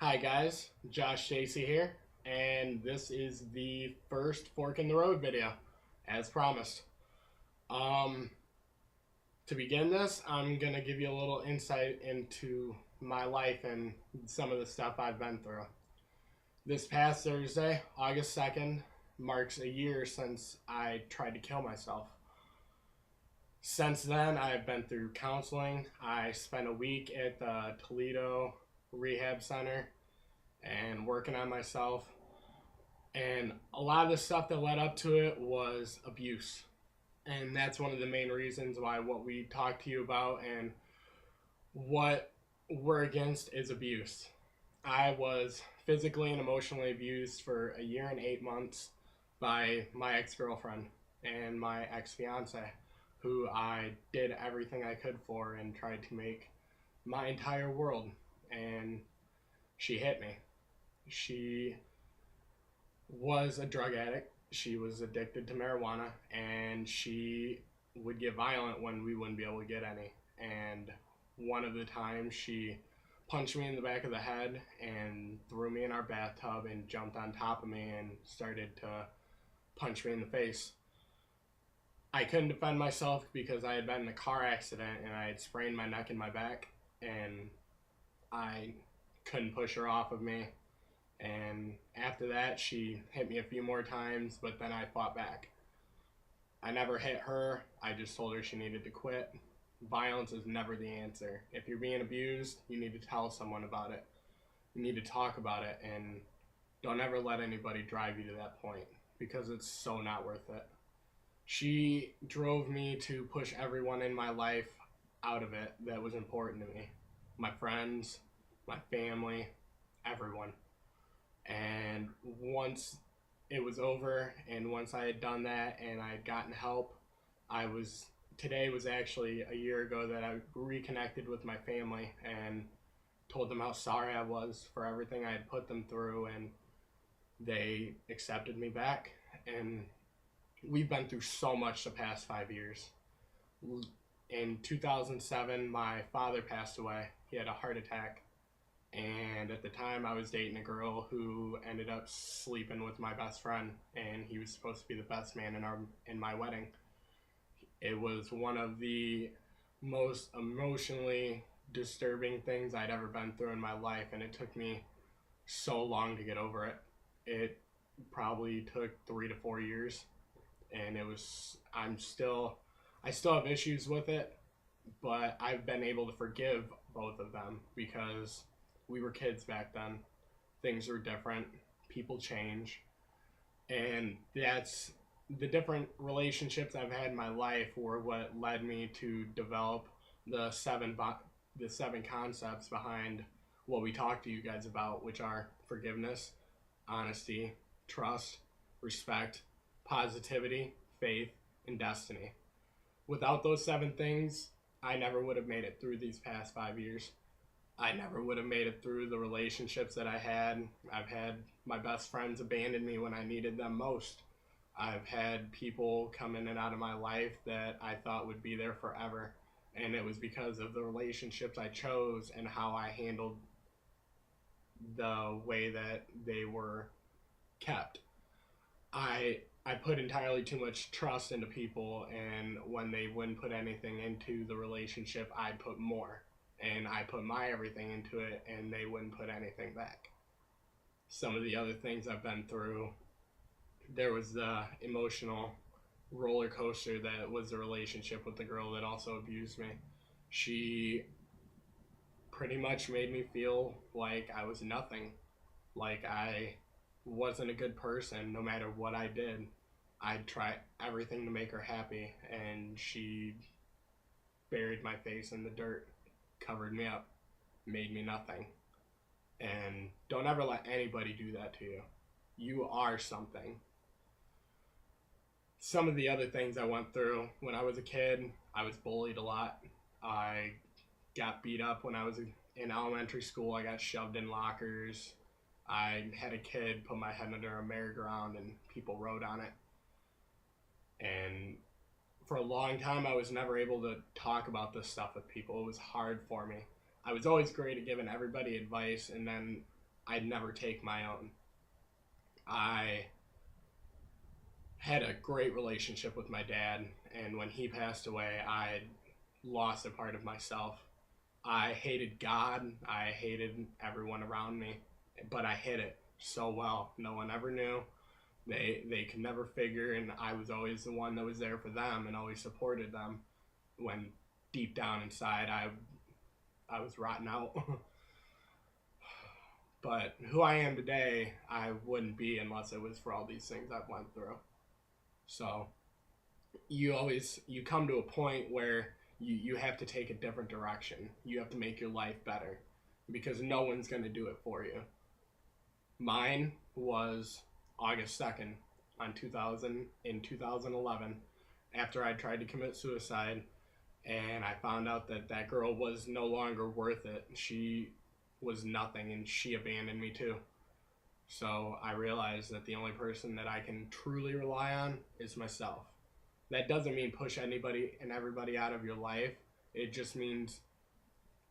Hi guys, Josh Stacy here, and this is the first Fork in the Road video, as promised. Um, to begin this, I'm gonna give you a little insight into my life and some of the stuff I've been through. This past Thursday, August 2nd, marks a year since I tried to kill myself. Since then, I've been through counseling. I spent a week at the Toledo Rehab Center and working on myself. And a lot of the stuff that led up to it was abuse. And that's one of the main reasons why what we talk to you about and what we're against is abuse. I was physically and emotionally abused for a year and 8 months by my ex girlfriend and my ex fiance, who I did everything I could for and tried to make my entire world. And she hit me. She was a drug addict. She was addicted to marijuana, and she would get violent when we wouldn't be able to get any. And one of the times she punched me in the back of the head and threw me in our bathtub and jumped on top of me and started to punch me in the face. I couldn't defend myself because I had been in a car accident and I had sprained my neck and my back, and I couldn't push her off of me. And after that, she hit me a few more times, but then I fought back. I never hit her. I just told her she needed to quit. Violence is never the answer. If you're being abused, you need to tell someone about it. You need to talk about it, and don't ever let anybody drive you to that point because it's so not worth it. She drove me to push everyone in my life out of it that was important to me. My friends, my family, everyone. And once it was over, and once I had done that and I had gotten help, today was actually a year ago that I reconnected with my family and told them how sorry I was for everything I had put them through, and they accepted me back. And we've been through so much the past 5 years. In 2007, my father passed away. He had a heart attack. And at the time, I was dating a girl who ended up sleeping with my best friend, and he was supposed to be the best man in my wedding. It was one of the most emotionally disturbing things I'd ever been through in my life, and it took me so long to get over it. It probably took 3 to 4 years, and I still have issues with it, but I've been able to forgive both of them because we were kids back then. Things were different. People change. And that's the different relationships I've had in my life were what led me to develop the seven concepts behind what we talk to you guys about, which are forgiveness, honesty, trust, respect, positivity, faith, and destiny. Without those seven things, I never would have made it through these past 5 years. I never would have made it through the relationships that I had. I've had my best friends abandon me when I needed them most. I've had people come in and out of my life that I thought would be there forever. And it was because of the relationships I chose and how I handled the way that they were kept. I put entirely too much trust into people, and when they wouldn't put anything into the relationship, I'd put more. And I put my everything into it, and they wouldn't put anything back. Some of the other things I've been through, there was the emotional roller coaster that was the relationship with the girl that also abused me. She pretty much made me feel like I was nothing, like I wasn't a good person no matter what I did. I'd try everything to make her happy, and she buried my face in the dirt, covered me up, made me nothing. And don't ever let anybody do that to you. You are something. Some of the other things I went through when I was a kid, I was bullied a lot. I got beat up when I was in elementary school. I got shoved in lockers. I had a kid put my head under a merry-go-round and people rode on it. And for a long time, I was never able to talk about this stuff with people. It was hard for me. I was always great at giving everybody advice, and then I'd never take my own. I had a great relationship with my dad, and when he passed away, I lost a part of myself. I hated God, I hated everyone around me, but I hid it so well. No one ever knew. They could never figure, and I was always the one that was there for them and always supported them when deep down inside I was rotten out. But who I am today, I wouldn't be unless it was for all these things I've went through. So you come to a point where you have to take a different direction. You have to make your life better because no one's going to do it for you. Mine was August 2nd in 2011 after I tried to commit suicide, and I found out that that girl was no longer worth it. She was nothing, and she abandoned me too. So I realized that the only person that I can truly rely on is myself. That doesn't mean push anybody and everybody out of your life. It just means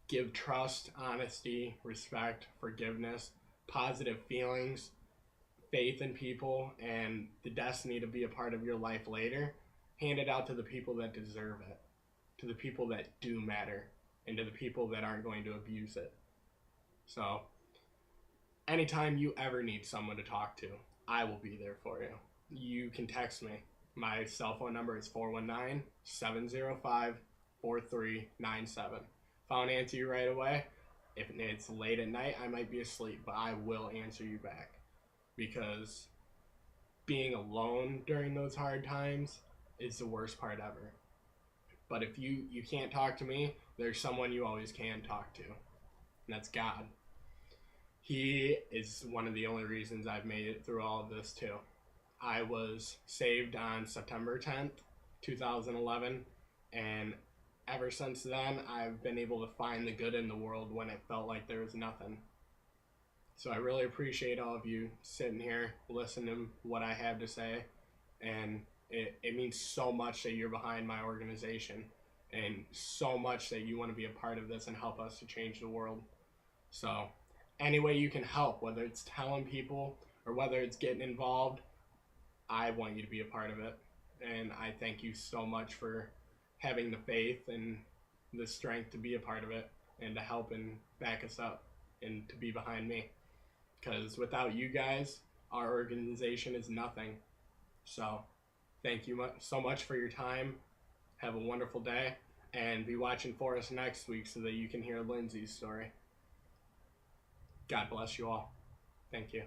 give trust, honesty, respect, forgiveness, positive feelings, faith in people, and the destiny to be a part of your life later. Hand it out to the people that deserve it, to the people that do matter, and to the people that aren't going to abuse it. So, anytime you ever need someone to talk to, I will be there for you. You can text me. My cell phone number is 419-705-4397. If I don't answer you right away, if it's late at night, I might be asleep, but I will answer you back. Because being alone during those hard times is the worst part ever. But if you can't talk to me, there's someone you always can talk to, and that's God. He is one of the only reasons I've made it through all of this too. I was saved on September 10th, 2011, and ever since then, I've been able to find the good in the world when it felt like there was nothing. So I really appreciate all of you sitting here, listening to what I have to say, and it means so much that you're behind my organization, and so much that you want to be a part of this and help us to change the world. So any way you can help, whether it's telling people or whether it's getting involved, I want you to be a part of it. And I thank you so much for having the faith and the strength to be a part of it and to help and back us up and to be behind me. Because without you guys, our organization is nothing. So thank you so much for your time. Have a wonderful day. And be watching for us next week so that you can hear Lindsay's story. God bless you all. Thank you.